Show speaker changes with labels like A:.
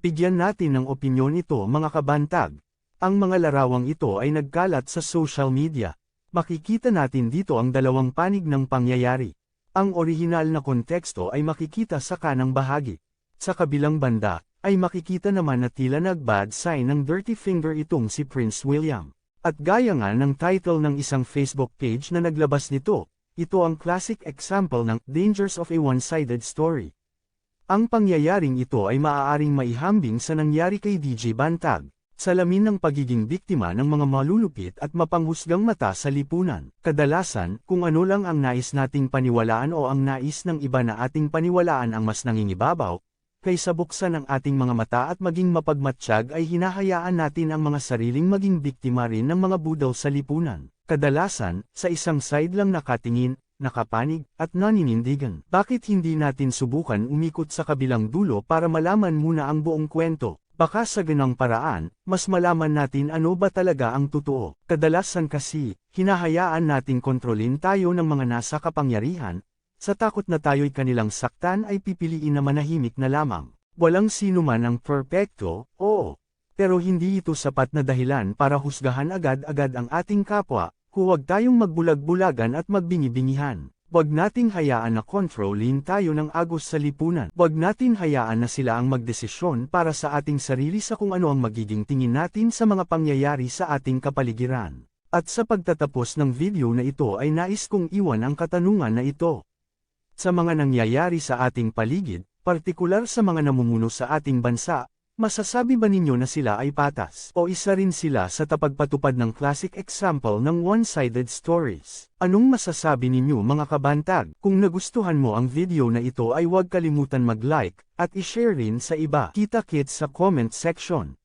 A: Bigyan natin ng opinyon ito mga kabantag. Ang mga larawang ito ay nagkalat sa social media. Makikita natin dito ang dalawang panig ng pangyayari. Ang orihinal na konteksto ay makikita sa kanang bahagi. Sa kabilang banda, ay makikita naman na tila nag-bad sign ng dirty finger itong si Prince William. At gaya nga ng title ng isang Facebook page na naglabas nito, ito ang classic example ng dangers of a one-sided story. Ang pangyayaring ito ay maaaring maihambing sa nangyari kay DJ Bantag, salamin ng pagiging biktima ng mga malulupit at mapanghusgang mata sa lipunan. Kadalasan, kung ano lang ang nais nating paniwalaan o ang nais ng iba na ating paniwalaan ang mas nangingibabaw, kaysa buksan ang ating mga mata at maging mapagmatsyag ay hinahayaan natin ang mga sariling maging biktima rin ng mga budol sa lipunan. Kadalasan, sa isang side lang nakatingin, nakapanig, at naninindigan. Bakit hindi natin subukan umikot sa kabilang dulo para malaman muna ang buong kwento? Baka sa ganang paraan, mas malaman natin ano ba talaga ang totoo. Kadalasan kasi, hinahayaan nating kontrolin tayo ng mga nasa kapangyarihan, sa takot na tayo'y kanilang saktan ay pipiliin na manahimik na lamang. Walang sino man ang perpekto, oo. Pero hindi ito sapat na dahilan para husgahan agad-agad ang ating kapwa. Huwag tayong magbulag-bulagan at magbingi-bingihan. Huwag nating hayaan na kontrolin tayo ng agos sa lipunan. Huwag natin hayaan na sila ang magdesisyon para sa ating sarili sa kung ano ang magiging tingin natin sa mga pangyayari sa ating kapaligiran. At sa pagtatapos ng video na ito ay nais kong iwan ang katanungan na ito. Sa mga nangyayari sa ating paligid, partikular sa mga namumuno sa ating bansa, masasabi ba ninyo na sila ay patas? O isa rin sila sa tapagpatupad ng classic example ng one-sided stories? Anong masasabi ninyo mga kabantag? Kung nagustuhan mo ang video na ito ay huwag kalimutan mag-like, at i-share rin sa iba. Kita-kits sa comment section.